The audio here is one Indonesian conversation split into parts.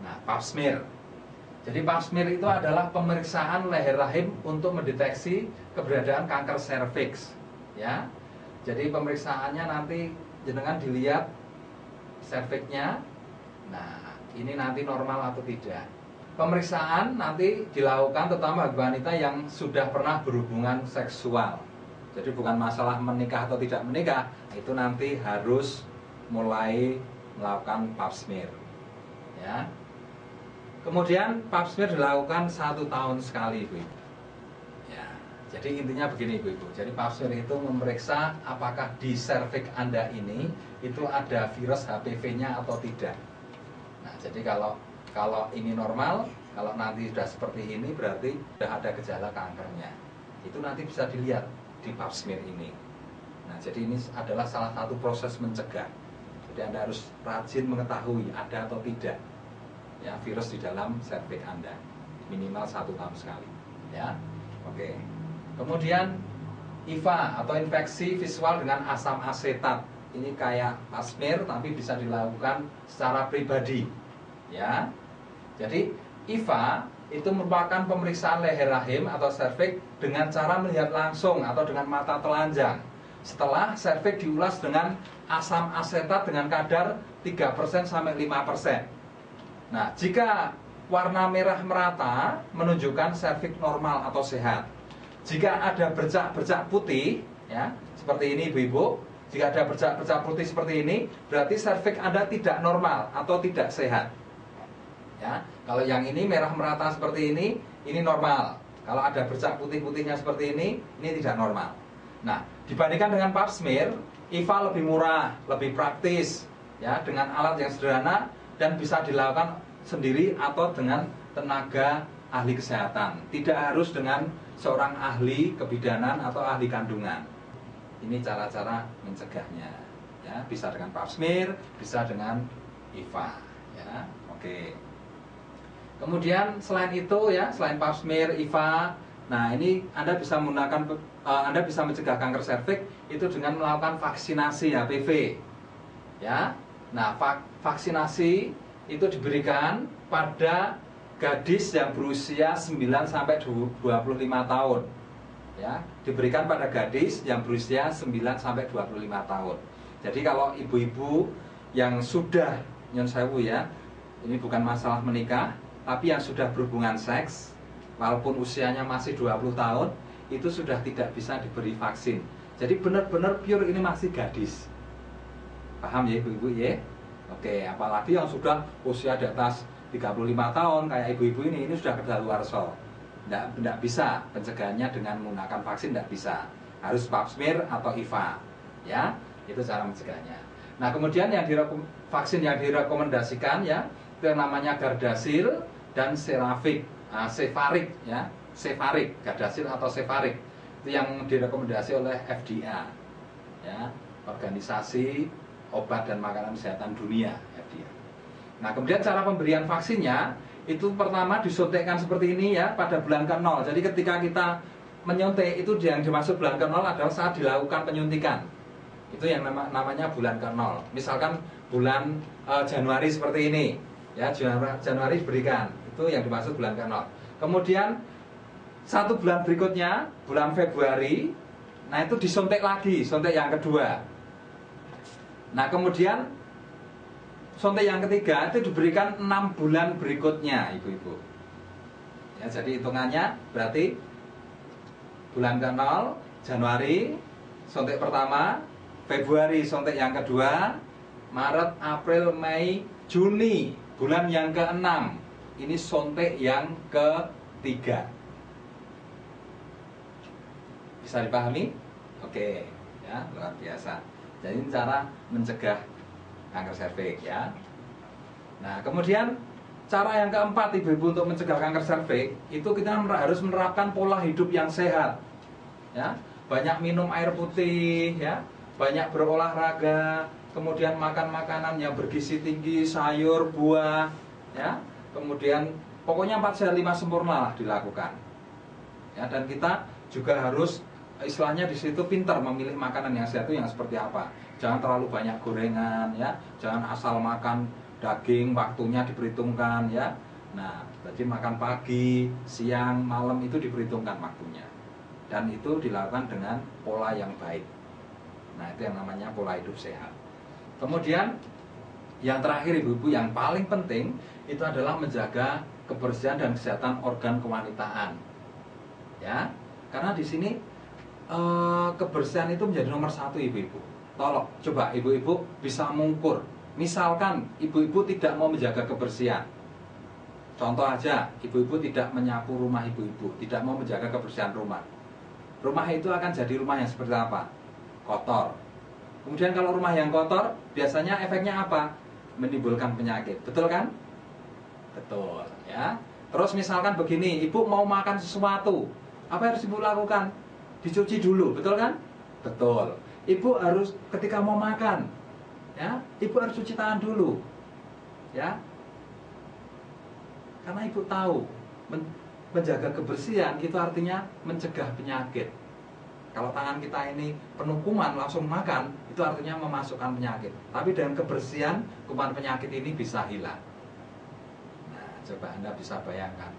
Nah, pap smear. Jadi pap smear itu adalah pemeriksaan leher rahim untuk mendeteksi keberadaan kanker serviks, ya. Jadi pemeriksaannya nanti jenengan dilihat serviksnya. Nah, ini nanti normal atau tidak. Pemeriksaan nanti dilakukan terutama bagi wanita yang sudah pernah berhubungan seksual. Jadi bukan masalah menikah atau tidak menikah, itu nanti harus mulai melakukan pap smear, ya. Kemudian pap smear dilakukan 1 tahun sekali, Ibu. Ya, jadi intinya begini, Ibu. Jadi pap smear itu memeriksa apakah di serviks Anda ini itu ada virus HPV-nya atau tidak. Nah, jadi kalau ini normal, kalau nanti sudah seperti ini berarti sudah ada gejala kankernya. Itu nanti bisa dilihat di pap smear ini. Nah, jadi ini adalah salah satu proses mencegah. Jadi Anda harus rajin mengetahui ada atau tidak ya virus di dalam serviks Anda, minimal 1 tahun sekali, ya. Oke. Kemudian IVA atau infeksi visual dengan asam asetat. Ini kayak pap smear tapi bisa dilakukan secara pribadi, ya. Jadi IVA itu merupakan pemeriksaan leher rahim atau serviks dengan cara melihat langsung atau dengan mata telanjang. Setelah serviks diulas dengan asam asetat dengan kadar 3% sampai 5%. Nah, jika warna merah merata menunjukkan serviks normal atau sehat. Jika ada bercak-bercak putih, ya, seperti ini Ibu-ibu, jika ada bercak-bercak putih seperti ini, berarti serviks Anda tidak normal atau tidak sehat. Ya, kalau yang ini merah merata seperti ini normal. Kalau ada bercak putih-putihnya seperti ini tidak normal. Nah, dibandingkan dengan pap smear, IVA lebih murah, lebih praktis, ya, dengan alat yang sederhana dan bisa dilakukan sendiri atau dengan tenaga ahli kesehatan. Tidak harus dengan seorang ahli kebidanan atau ahli kandungan. Ini cara-cara mencegahnya. Ya, bisa dengan pap smear, bisa dengan IVA. Ya, oke. Kemudian selain itu ya, selain pap smear, IVA, nah ini Anda bisa menggunakan, Anda bisa mencegah kanker serviks itu dengan melakukan vaksinasi HPV. Ya, nah vaksinasi itu diberikan pada gadis yang berusia 9 sampai 25 tahun. Ya, diberikan pada gadis yang berusia 9 sampai 25 tahun. Jadi kalau ibu-ibu yang sudah nyon sewu ya, ini bukan masalah menikah, tapi yang sudah berhubungan seks walaupun usianya masih 20 tahun, itu sudah tidak bisa diberi vaksin. Jadi benar-benar pure ini masih gadis. Paham ya ibu-ibu ya? Oke, apalagi yang sudah usia di atas 35 tahun kayak ibu-ibu ini sudah kedaluarsa. Tidak bisa pencegahannya dengan menggunakan vaksin, tidak bisa. Harus pap smear atau IVA. Ya, itu cara mencegahnya. Nah, kemudian yang vaksin yang direkomendasikan ya, itu yang namanya Gardasil dan Cefarik ya. Cefarik, Gardasil atau Cefarik. Itu yang direkomendasi oleh FDA. Ya, Organisasi Obat dan Makanan Kesehatan Dunia, FDA. Nah, kemudian cara pemberian vaksinnya itu pertama disuntikkan seperti ini ya pada bulan ke-0. Jadi ketika kita menyuntik itu yang dimaksud bulan ke-0 adalah saat dilakukan penyuntikan. Itu yang namanya bulan ke-0. Misalkan bulan Januari seperti ini, ya Januari diberikan. Itu yang dimaksud bulan ke-0. Kemudian 1 bulan berikutnya, bulan Februari, nah itu disuntik lagi, suntik yang kedua. Nah, kemudian suntik yang ketiga itu diberikan 6 bulan berikutnya, ibu-ibu. Ya, jadi hitungannya berarti bulan ke-0 Januari suntik pertama, Februari suntik yang kedua, Maret, April, Mei, Juni bulan yang ke-6 ini suntik yang ketiga. Bisa dipahami? Oke, ya, luar biasa. Jadi ini cara mencegah kanker serviks ya. Nah, kemudian cara yang keempat ibu-ibu untuk mencegah kanker serviks itu kita harus menerapkan pola hidup yang sehat. Ya, banyak minum air putih ya, banyak berolahraga, kemudian makan makanan yang bergizi tinggi, sayur, buah ya. Kemudian pokoknya 4 sehat 5 sempurna lah dilakukan. Ya, dan kita juga harus istilahnya di situ pintar memilih makanan yang sehat itu yang seperti apa. Jangan terlalu banyak gorengan ya, jangan asal makan daging waktunya diperhitungkan ya. Nah, berarti makan pagi, siang, malam itu diperhitungkan waktunya. Dan itu dilakukan dengan pola yang baik. Nah, itu yang namanya pola hidup sehat. Kemudian yang terakhir ibu-ibu yang paling penting itu adalah menjaga kebersihan dan kesehatan organ kewanitaan. Ya, karena di sini kebersihan itu menjadi nomor satu ibu-ibu. Tolong coba ibu-ibu bisa mengukur. Misalkan ibu-ibu tidak mau menjaga kebersihan. Contoh aja, ibu-ibu tidak menyapu rumah ibu-ibu, tidak mau menjaga kebersihan rumah. Rumah itu akan jadi rumah yang seperti apa? Kotor. Kemudian kalau rumah yang kotor, biasanya efeknya apa? Menimbulkan penyakit. Betul kan? Betul, ya. Terus misalkan begini, ibu mau makan sesuatu, apa yang harus ibu lakukan? Dicuci dulu, betul kan? Betul. Ibu harus ketika mau makan, ya, ibu harus cuci tangan dulu, ya. Karena ibu tahu menjaga kebersihan itu artinya mencegah penyakit. Kalau tangan kita ini penuh kuman langsung makan, itu artinya memasukkan penyakit. Tapi dengan kebersihan, kuman penyakit ini bisa hilang. Nah, coba Anda bisa bayangkan.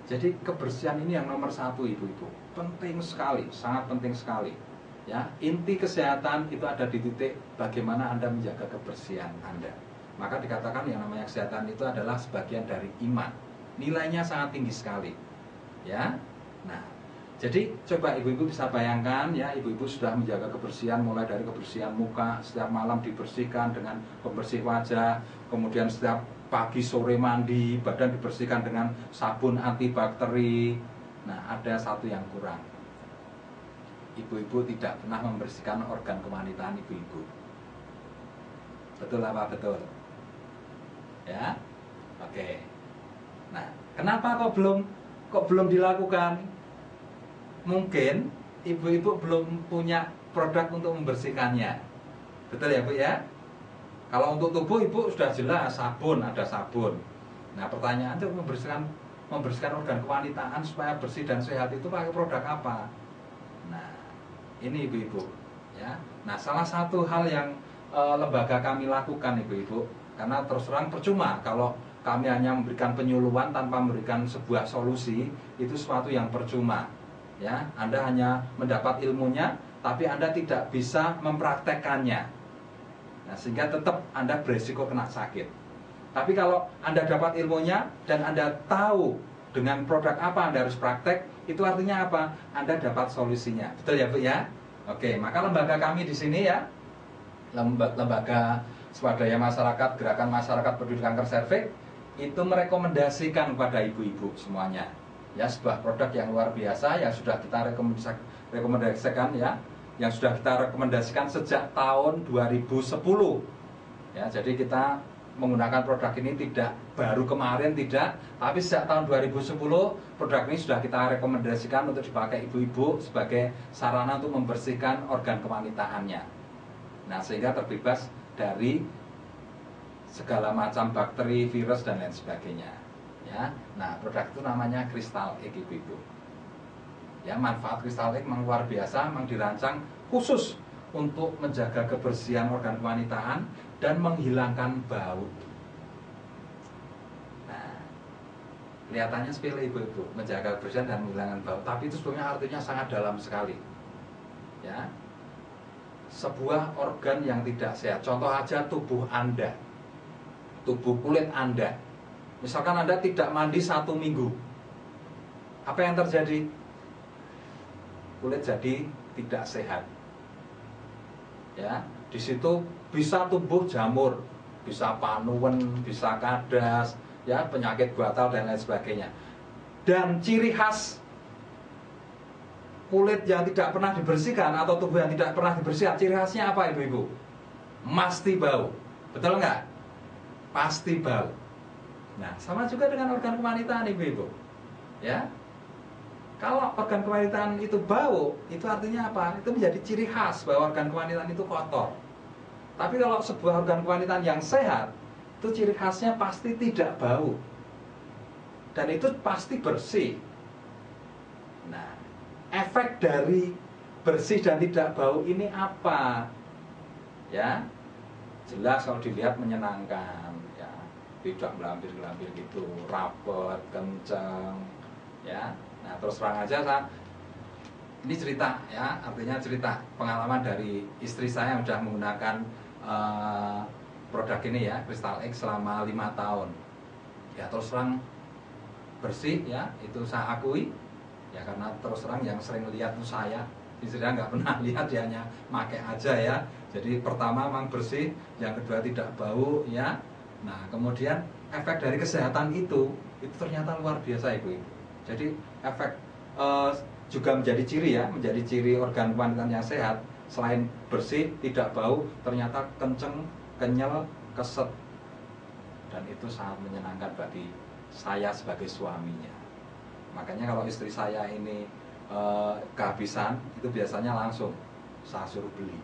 Jadi kebersihan ini yang nomor satu ibu-ibu. Penting sekali, sangat penting sekali. Ya, inti kesehatan itu ada di titik bagaimana Anda menjaga kebersihan Anda. Maka dikatakan yang namanya kesehatan itu adalah sebagian dari iman. Nilainya sangat tinggi sekali. Ya. Nah, jadi coba ibu-ibu bisa bayangkan ya, ibu-ibu sudah menjaga kebersihan mulai dari kebersihan muka, setiap malam dibersihkan dengan pembersih wajah, kemudian setiap pagi sore mandi, badan dibersihkan dengan sabun antibakteri. Nah, ada satu yang kurang. Ibu-ibu tidak pernah membersihkan organ kewanitaan ibu-ibu. Betul apa betul? Ya. Oke. Nah, kenapa kok belum dilakukan? Mungkin ibu-ibu belum punya produk untuk membersihkannya. Betul ya Bu ya? Kalau untuk tubuh ibu sudah jelas sabun, ada sabun. Nah, pertanyaan itu membersihkan organ kewanitaan supaya bersih dan sehat itu pakai produk apa? Nah, ini ibu-ibu ya. Nah, salah satu hal yang lembaga kami lakukan ibu-ibu, karena terus terang percuma kalau kami hanya memberikan penyuluhan tanpa memberikan sebuah solusi, itu sesuatu yang percuma. Ya, Anda hanya mendapat ilmunya, tapi Anda tidak bisa mempraktekkannya. Nah, sehingga tetap Anda beresiko kena sakit. Tapi kalau Anda dapat ilmunya dan Anda tahu dengan produk apa Anda harus praktek, itu artinya apa? Anda dapat solusinya. Betul ya Bu ya? Oke, maka lembaga kami di sini ya, lembaga swadaya masyarakat, gerakan masyarakat peduli kanker serviks, itu merekomendasikan kepada ibu-ibu semuanya ya sebuah produk yang luar biasa yang sudah kita rekomendasikan ya, yang sudah kita rekomendasikan sejak tahun 2010 ya. Jadi kita menggunakan produk ini tidak baru kemarin, tidak, tapi sejak tahun 2010 produk ini sudah kita rekomendasikan untuk dipakai ibu-ibu sebagai sarana untuk membersihkan organ kewanitaannya. Nah, sehingga terbebas dari segala macam bakteri, virus dan lain sebagainya. Ya, nah produk itu namanya Crystal Egg ibu-ibu. Ya, manfaat Crystal Egg memang luar biasa, memang dirancang khusus untuk menjaga kebersihan organ kewanitaan dan menghilangkan bau. Nah, kelihatannya sepele ibu-ibu, menjaga kebersihan dan menghilangkan bau, tapi itu sebenarnya artinya sangat dalam sekali. Ya, sebuah organ yang tidak sehat, contoh aja tubuh Anda, tubuh kulit Anda. Misalkan Anda tidak mandi 1 minggu, apa yang terjadi? Kulit jadi tidak sehat. Ya, di situ bisa tumbuh jamur, bisa panuen, bisa kadas, ya, penyakit guatal dan lain sebagainya. Dan ciri khas kulit yang tidak pernah dibersihkan atau tubuh yang tidak pernah dibersihkan, ciri khasnya apa ibu-ibu? Pasti bau. Betul nggak? Pasti bau. Nah, sama juga dengan organ kewanitaan ibu-ibu. Ya. Kalau organ kewanitaan itu bau, itu artinya apa? Itu menjadi ciri khas bahwa organ kewanitaan itu kotor. Tapi kalau sebuah organ kewanitaan yang sehat, itu ciri khasnya pasti tidak bau. Dan itu pasti bersih. Nah, efek dari bersih dan tidak bau ini apa? Ya. Jelas kalau dilihat menyenangkan, ya. tidak melambir-melambir gitu, rapet, kencang, ya. Nah terus terang aja ini cerita ya, artinya cerita pengalaman dari istri saya yang sudah menggunakan produk ini ya, Crystal X selama 5 tahun. Ya terus terang bersih ya, itu saya akui ya, karena terus terang yang sering lihat itu saya, istri saya nggak pernah lihat, dia hanya pakai aja ya. Jadi pertama memang bersih, yang kedua tidak bau ya. Nah kemudian efek dari kesehatan itu ternyata luar biasa ibu. Jadi efek juga menjadi ciri ya, menjadi ciri organ wanita yang sehat. Selain bersih, tidak bau, ternyata kenceng, kenyal, keset, dan itu sangat menyenangkan bagi saya sebagai suaminya. Makanya kalau istri saya ini kehabisan, itu biasanya langsung saya suruh beli.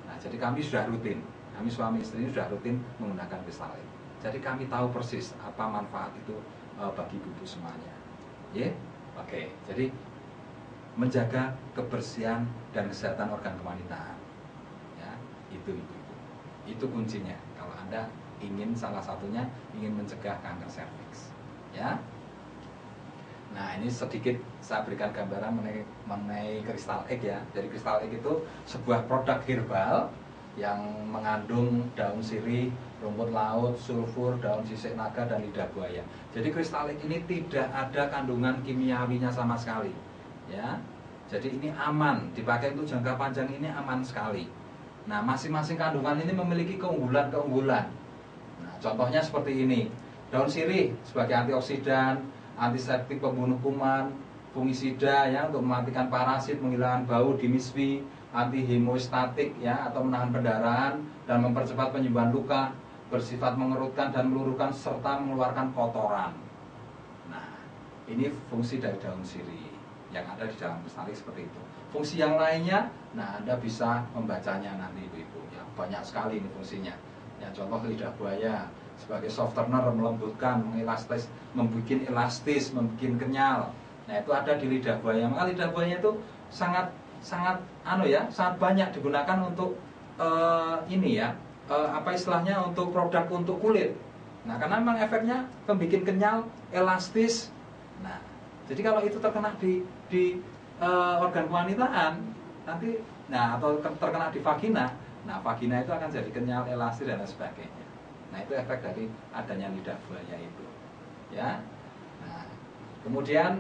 Nah jadi kami sudah rutin, kami suami istri ini sudah rutin menggunakan Crystal X. Jadi kami tahu persis apa manfaat itu bagi ibu semuanya. Ya, oke. Jadi menjaga kebersihan dan kesehatan organ kewanitaan, ya itu ibu-ibu, itu kuncinya. Kalau Anda ingin, salah satunya ingin mencegah kanker serviks, ya. Nah ini sedikit saya berikan gambaran mengenai Crystal X ya. Jadi Crystal X itu sebuah produk herbal yang mengandung daun sirih, rumput laut, sulfur, daun sisik naga, dan lidah buaya. Jadi Crystal X ini tidak ada kandungan kimiawinya sama sekali, ya. Jadi ini aman, dipakai untuk jangka panjang ini aman sekali. Nah masing-masing kandungan ini memiliki keunggulan-keunggulan. Nah contohnya seperti ini, daun sirih sebagai antioksidan, antiseptik, pembunuh kuman, fungisida ya untuk mematikan parasit, menghilangkan bau, dimiswi, anti hemostatik ya atau menahan pendarahan dan mempercepat penyembuhan luka, bersifat mengerutkan dan meluruhkan serta mengeluarkan kotoran. Nah ini fungsi dari daun sirih yang ada di dalam Crystal X seperti itu. Fungsi yang lainnya, nah Anda bisa membacanya nanti ibu-ibu ya, banyak sekali ini fungsinya. Ya contoh lidah buaya sebagai softener, melembutkan, mengelastis, membuat elastis, membuat kenyal. Nah itu ada di lidah buaya. Maka lidah buaya itu sangat sangat banyak digunakan untuk ini ya, apa istilahnya, untuk produk untuk kulit. Nah karena memang efeknya membuat kenyal, elastis. Nah jadi kalau itu terkena di organ kewanitaan nanti, nah atau terkena di vagina, nah vagina itu akan jadi kenyal, elastis dan lain sebagainya. Nah itu efek dari adanya lidah buaya itu, ya. Nah kemudian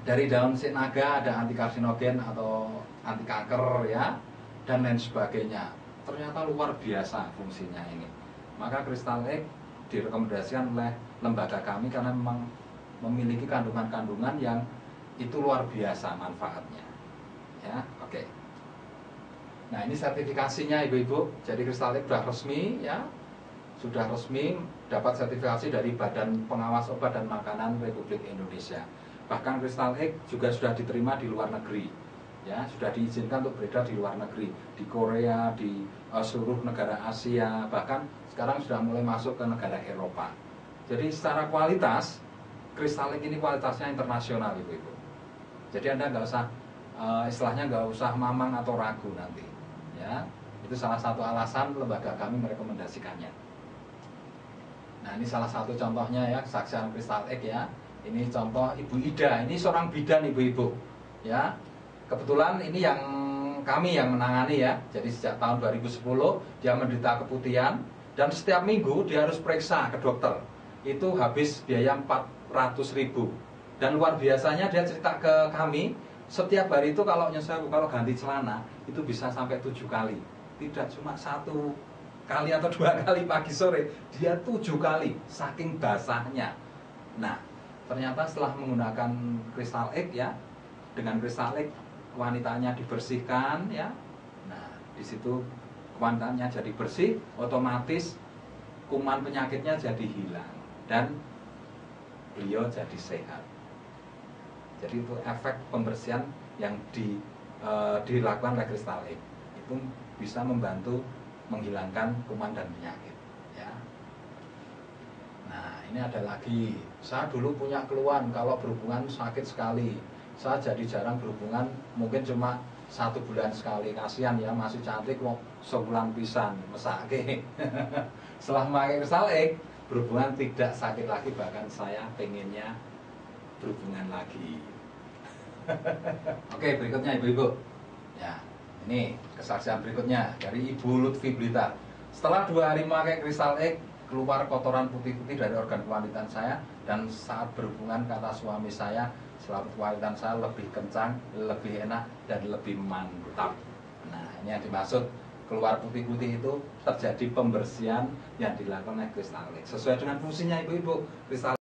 dari daun sik naga ada anti karsinogen atau anti kanker ya, dan lain sebagainya. Ternyata luar biasa fungsinya ini. Maka Crystal X direkomendasikan oleh lembaga kami karena memang memiliki kandungan-kandungan yang itu luar biasa manfaatnya, ya. Oke. Nah ini sertifikasinya ibu-ibu. Jadi Crystal X sudah resmi ya, sudah resmi dapat sertifikasi dari Badan Pengawas Obat dan Makanan Republik Indonesia. Bahkan Crystal X juga sudah diterima di luar negeri, ya, sudah diizinkan untuk beredar di luar negeri, di Korea, di seluruh negara Asia, bahkan sekarang sudah mulai masuk ke negara Eropa. Jadi secara kualitas Crystal X ini kualitasnya internasional ibu-ibu. Jadi Anda nggak usah istilahnya nggak usah mamang atau ragu nanti, ya. Itu salah satu alasan lembaga kami merekomendasikannya. Nah ini salah satu contohnya ya, kesaksian Crystal X ya. Ini contoh Ibu Ida, ini seorang bidan ibu-ibu, ya. Kebetulan ini yang kami yang menangani ya. Jadi sejak tahun 2010 dia menderita keputihan dan setiap minggu dia harus periksa ke dokter. Itu habis biaya 400.000. Dan luar biasanya dia cerita ke kami, setiap hari itu kalau ganti celana itu bisa sampai 7 kali. Tidak cuma 1 kali atau 2 kali pagi sore, dia 7 kali saking basahnya. Nah ternyata setelah menggunakan Crystal X ya, dengan Crystal X wanitanya dibersihkan ya. Nah di situ wanitanya jadi bersih, otomatis kuman penyakitnya jadi hilang dan beliau jadi sehat. Jadi itu efek pembersihan yang dilakukan oleh Crystal X itu bisa membantu menghilangkan kuman dan penyakit ya. Nah ini ada lagi, saya dulu punya keluhan kalau berhubungan sakit sekali. Saya jadi jarang berhubungan, mungkin cuma 1 bulan sekali. Kasihan ya, masih cantik kok, sebulan pisan mesake. Setelah memakai Crystal X, berhubungan tidak sakit lagi, bahkan saya pengennya berhubungan lagi. Oke, berikutnya ibu-ibu. Ya, ini kesaksian berikutnya dari Ibu Lutfi Blitar. Setelah 2 hari memakai Crystal Egg, keluar kotoran putih-putih dari organ kewanitan saya, dan saat berhubungan kata suami saya, selaput kewanitan saya lebih kencang, lebih enak, dan lebih mantap. Nah, ini yang dimaksud keluar putih-putih itu terjadi pembersihan yang dilakukan oleh Crystal Egg. Sesuai dengan fungsinya ibu-ibu, Crystal